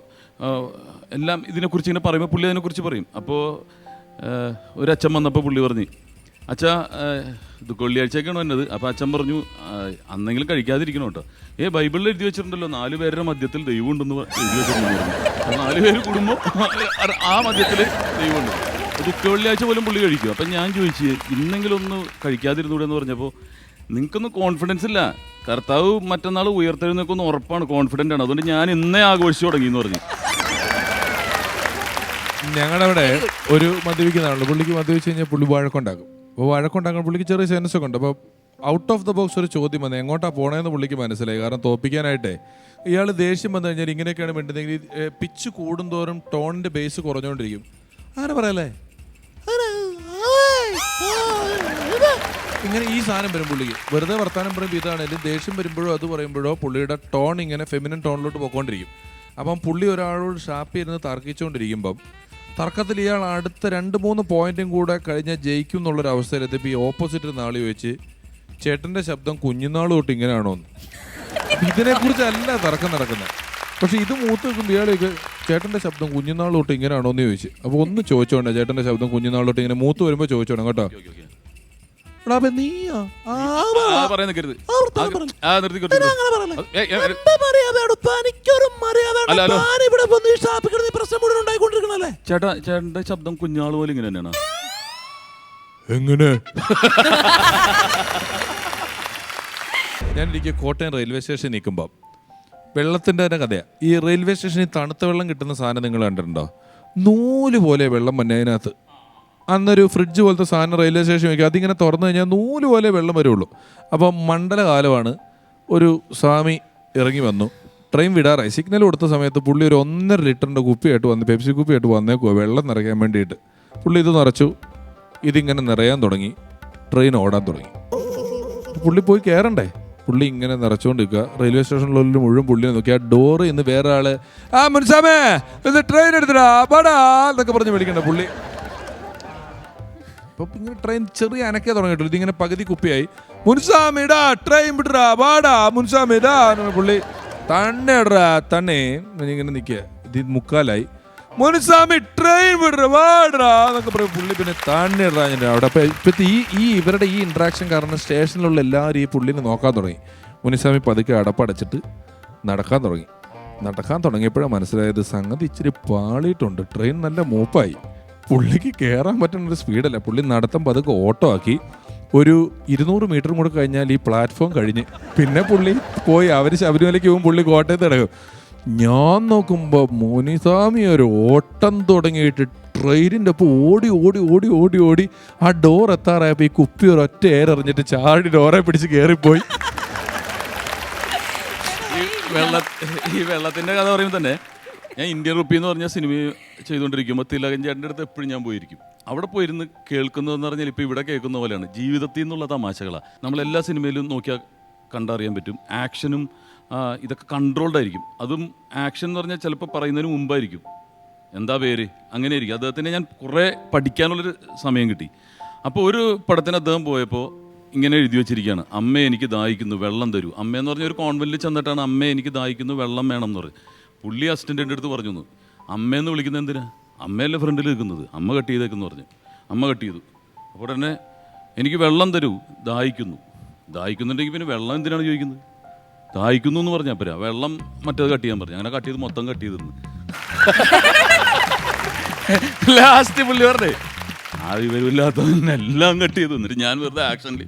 എല്ലാം ഇതിനെക്കുറിച്ച് ഇങ്ങനെ പറയുമ്പോൾ പുള്ളി അതിനെക്കുറിച്ച് പറയും. അപ്പോൾ ഒരു അച്ഛൻ വന്നപ്പോൾ പുള്ളി പറഞ്ഞു, അച്ഛാ ഇത് വെള്ളിയാഴ്ചയൊക്കെയാണ് വന്നത്. അപ്പോൾ അച്ഛൻ പറഞ്ഞു, അന്നെങ്കിലും കഴിക്കാതിരിക്കണം കേട്ടോ. ബൈബിളിൽ എഴുതി വെച്ചിട്ടുണ്ടല്ലോ 4 പേരുടെ മധ്യത്തിൽ ദൈവം ഉണ്ടെന്ന് എഴുതി വെച്ചിട്ടുണ്ടെന്ന് പറഞ്ഞു. 4 പേര് കൂടുമ്പോൾ ആ മധ്യത്തിൽ ദൈവമുണ്ട്. ദുഃഖ വെള്ളിയാഴ്ച പോലും പുള്ളി കഴിക്കും. അപ്പം ഞാൻ ചോദിച്ചു, ഇന്നെങ്കിലും ഒന്ന് കഴിക്കാതിരുന്നൂടെ എന്ന് പറഞ്ഞപ്പോൾ, നിങ്ങൾക്കൊന്നും കോൺഫിഡൻസ് ഇല്ല, കർത്താവ് മറ്റന്നാൾ ഉയർത്തെഴുന്നേക്കൊന്ന് ഉറപ്പാണ്, കോൺഫിഡൻ്റ് ആണ്, അതുകൊണ്ട് ഞാൻ ഇന്നേ ആഘോഷിച്ചു തുടങ്ങി എന്ന് പറഞ്ഞു. ഞങ്ങളുടെ അവിടെ ഒരു മദ്യപിക്കുന്നതാണല്ലോ. പുള്ളിക്ക് മദ്യപിച്ച് കഴിഞ്ഞാൽ പുള്ളി വഴക്കുണ്ടാക്കും. അപ്പോൾ വഴക്കുണ്ടാക്കാൻ പുള്ളിക്ക് ചെറിയ സെൻസ് ഒക്കെ ഉണ്ട്. അപ്പോൾ ഔട്ട് ഓഫ് ദ ബോക്സ് ഒരു ചോദ്യം വന്നത് എങ്ങോട്ടാണ് പോണേന്ന് പുള്ളിക്ക് മനസ്സിലായി. കാരണം തോപ്പിക്കാനായിട്ടേ ഇയാൾ ദേഷ്യം വന്നു കഴിഞ്ഞാൽ ഇങ്ങനെയൊക്കെയാണ് വേണ്ടതെങ്കിൽ പിച്ച് കൂടുന്തോറും ടോണിൻ്റെ ബേസ് കുറഞ്ഞുകൊണ്ടിരിക്കും. അങ്ങനെ പറയല്ലേ, ഇങ്ങനെ ഈ സാധനം വരും പുള്ളിക്ക്. വെറുതെ വർത്താനം പറയുമ്പോൾ ഇതാണെങ്കിലും ദേഷ്യം വരുമ്പോഴോ അത് പറയുമ്പോഴോ പുള്ളിയുടെ ടോൺ ഇങ്ങനെ ഫെമിനൻ ടോണിലോട്ട് പോയിക്കൊണ്ടിരിക്കും. അപ്പം പുള്ളി ഒരാളോട് ഷാപ്പിൽ ഇരുന്ന് തർക്കിച്ചുകൊണ്ടിരിക്കുമ്പം തർക്കത്തിൽ ഇയാൾ അടുത്ത 2-3 പോയിന്റും കൂടെ കഴിഞ്ഞാൽ ജയിക്കും എന്നുള്ളൊരു അവസ്ഥയിലെത്തിയപ്പോൾ ഈ ഓപ്പോസിറ്റ് നാളി വെച്ച് ചേട്ടൻ്റെ ശബ്ദം കുഞ്ഞുനാൾ തൊട്ട് ഇങ്ങനെയാണോ എന്ന്. ഇതിനെക്കുറിച്ചല്ല തർക്കം നടക്കുന്നത്. പക്ഷെ ഇത് മൂത്ത് വെക്കുമ്പോൾ ഇയാളേക്ക് ചേട്ടൻ്റെ ശബ്ദം കുഞ്ഞുനാൾ തൊട്ട് ഇങ്ങനെയാണോ എന്ന് ചോദിച്ചു. അപ്പോൾ ഒന്ന് ചോദിച്ചോണ്ടേ, ചേട്ടൻ്റെ ശബ്ദം കുഞ്ഞുനാൾ തൊട്ട് ഇങ്ങനെ മൂത്ത് വരുമ്പോൾ ചോദിച്ചോണം കേട്ടോ. ചേട്ടാ, ചേട്ടന്റെ ശബ്ദം കുഞ്ഞാള് പോലെ ഇങ്ങനെ തന്നെയാണ്. എങ്ങനെ? ഞാനിരിക്കുക കോട്ടയം റെയിൽവേ സ്റ്റേഷനിൽ നിൽക്കുമ്പോൾ വെള്ളത്തിൻ്റെ തന്നെ കഥയാണ്. ഈ റെയിൽവേ സ്റ്റേഷനിൽ തണുത്ത വെള്ളം കിട്ടുന്ന സാധനം നിങ്ങൾ കണ്ടിട്ടുണ്ടോ? നൂല് പോലെ വെള്ളം വന്നെ അതിനകത്ത്. അന്നൊരു ഫ്രിഡ്ജ് പോലത്തെ സാധനം റെയിൽവേ സ്റ്റേഷൻ വയ്ക്കുക. അതിങ്ങനെ തുറന്നു കഴിഞ്ഞാൽ നൂല് പോലെ വെള്ളം വരുള്ളൂ. അപ്പം മണ്ഡലകാലമാണ്. ഒരു സ്വാമി ഇറങ്ങി വന്നു. ട്രെയിൻ വിടാറായി. സിഗ്നൽ കൊടുത്ത സമയത്ത് പുള്ളി ഒരു 1.5 ലിറ്ററിൻ്റെ കുപ്പിയായിട്ട് വന്ന്, പെപ്സി കുപ്പിയായിട്ട് വന്നേക്കുവാ വെള്ളം നിറയ്ക്കാൻ വേണ്ടിയിട്ട്. പുള്ളി ഇത് നിറച്ചു. ഇതിങ്ങനെ നിറയാൻ തുടങ്ങി. ട്രെയിൻ ഓടാൻ തുടങ്ങി. പുള്ളി പോയി കയറണ്ടേ? പുള്ളി ഇങ്ങനെ നിറച്ചുകൊണ്ടിരിക്കുക. റെയിൽവേ സ്റ്റേഷനിലുള്ള മുഴുവൻ പുള്ളിനെ നോക്കി. ആ ഡോറ് ഇന്ന് വേറെ ആള് മുൻസാമേ ഇത് ട്രെയിൻ എടുത്തിടാ പാടാ എന്നൊക്കെ പറഞ്ഞ് വിളിക്കണ്ട പുള്ളി. അപ്പോൾ ഇങ്ങനെ ട്രെയിൻ ചെറിയ അനക്കേ തുടങ്ങിയിട്ടുള്ളൂ. ഇതിങ്ങനെ പകുതി കുപ്പിയായി. മുൻസാമിടാ ട്രെയിൻ വിടറാ പാടാ മുൻസാമിടാ പുള്ളി തന്നെ ഇടറാ തന്നെ ഇങ്ങനെ നിൽക്കുക. ഇത് 3:45 മുൻസാമി ട്രെയിൻ വിടറ വാടറാ എന്നൊക്കെ പറയും പുള്ളി. പിന്നെ തന്നെ ഇടറാ ഞാൻ അവിടെ. അപ്പോൾ ഇപ്പോഴത്തെ ഈ ഇവരുടെ ഈ ഇൻട്രാക്ഷൻ കാരണം സ്റ്റേഷനിലുള്ള എല്ലാവരും ഈ പുള്ളിനെ നോക്കാൻ തുടങ്ങി. മുൻസാമി പതുക്കെ അടപ്പടച്ചിട്ട് നടക്കാൻ തുടങ്ങിയപ്പോഴാണ് മനസ്സിലായത് സംഗതി ഇച്ചിരി പാളിയിട്ടുണ്ട്. ട്രെയിൻ നല്ല മൂപ്പായി. പുള്ളിക്ക് കയറാൻ പറ്റുന്നൊരു സ്പീഡല്ല. പുള്ളി നടത്തം പതുക്കെ ഓട്ടോ ആക്കി. ഒരു 200 മീറ്റർ കൂടെ കഴിഞ്ഞാൽ ഈ പ്ലാറ്റ്ഫോം കഴിഞ്ഞ് പിന്നെ പുള്ളി പോയി. ശബരിമലയ്ക്ക് പോകും, പുള്ളി കോട്ടയത്ത് കിടക്കും. ഞാൻ നോക്കുമ്പോൾ മുനിസ്വാമി ഒരു ഓട്ടം തുടങ്ങിയിട്ട് ട്രെയിനിൻ്റെ ഒപ്പം ഓടി ഓടി ഓടി ഓടി ഓടി ആ ഡോർ എത്താറായപ്പോൾ ഈ കുപ്പി ഒരു ഒറ്റ എറിഞ്ഞിട്ട് ചാടി ഡോറെ പിടിച്ച് കയറിപ്പോയി. ഈ വെള്ളത്തിൻ്റെ കഥ പറയുമ്പോൾ തന്നെ ഞാൻ ഇന്ത്യൻ റുപ്പി എന്ന് പറഞ്ഞ സിനിമ ചെയ്തുകൊണ്ടിരിക്കുമ്പോൾ തിലകൻ ചേട്ടൻ്റെ അടുത്ത് എപ്പോഴും ഞാൻ പോയിരിക്കും. അവിടെ പോയിരുന്ന് കേൾക്കുന്നതെന്ന് പറഞ്ഞാൽ ഇപ്പോൾ ഇവിടെ കേൾക്കുന്ന പോലെയാണ്. ജീവിതത്തിൽ നിന്നുള്ള തമാശകളാണ്. നമ്മളെല്ലാ സിനിമയിലും നോക്കിയാൽ കണ്ടറിയാൻ പറ്റും. ആക്ഷനും ഇതൊക്കെ കൺട്രോൾഡ് ആയിരിക്കും. അതും ആക്ഷൻ എന്ന് പറഞ്ഞാൽ ചിലപ്പോൾ പറയുന്നതിന് മുമ്പായിരിക്കും. എന്താ പേര് അങ്ങനെ ആയിരിക്കും. അദ്ദേഹത്തിന് ഞാൻ കുറേ പഠിക്കാനുള്ളൊരു സമയം കിട്ടി. അപ്പോൾ ഒരു പടത്തിന് അദ്ദേഹം പോയപ്പോൾ ഇങ്ങനെ എഴുതി വെച്ചിരിക്കുകയാണ്, അമ്മേ എനിക്ക് ദാഹിക്കുന്നു വെള്ളം തരൂ. അമ്മയെന്ന് പറഞ്ഞ ഒരു കോൺവെന്റിൽ ചെന്നിട്ടാണ് അമ്മേ എനിക്ക് ദാഹിക്കുന്നു വെള്ളം വേണം എന്ന് പറയും. പുള്ളി അസിസ്റ്റൻ്റിൻ്റെ അടുത്ത് പറഞ്ഞു, അമ്മയെന്ന് വിളിക്കുന്നത് എന്തിനാ? അമ്മയല്ലേ ഫ്രണ്ടിൽ നിൽക്കുന്നത്, അമ്മ കട്ട് ചെയ്തേക്കെന്ന് പറഞ്ഞു. അമ്മ കട്ട് ചെയ്തു. അപ്പോൾ തന്നെ എനിക്ക് വെള്ളം തരൂ, ദാഹിക്കുന്നുണ്ടെങ്കിൽ പിന്നെ വെള്ളം എന്തിനാണ് ചോദിക്കുന്നത്? ദാഹിക്കുന്നു എന്ന് പറഞ്ഞാൽ പോരാ, വെള്ളം മറ്റേത് കട്ട് ചെയ്യാൻ പറഞ്ഞു. അങ്ങനെ കട്ട് ചെയ്ത് മൊത്തം കട്ട് ചെയ്തിരുന്നു. ലാസ്റ്റ് പുള്ളി പറഞ്ഞേ ഇവരില്ലാത്തതെല്ലാം കട്ട് ചെയ്തു. എന്നിട്ട് ഞാൻ വെറുതെ ആക്ഷനിൽ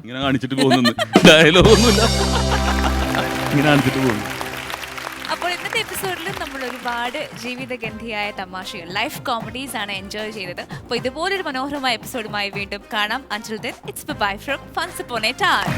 ഇങ്ങനെ കാണിച്ചിട്ട് പോകുന്നു, ഡയലോഗൊന്നുമില്ല, ഇങ്ങനെ കാണിച്ചിട്ട് പോകുന്നു. അപ്പോൾ ഇന്നത്തെ എപ്പിസോഡിൽ നമ്മൾ ഒരുപാട് ജീവിതഗന്ധിയായ തമാശകൾ, ലൈഫ് കോമഡീസ് ആണ് എൻജോയ് ചെയ്തത്. അപ്പോൾ ഇതുപോലൊരു മനോഹരമായ എപ്പിസോഡുമായി വീണ്ടും കാണാം. Until then, it's bye from Once Upon a Time.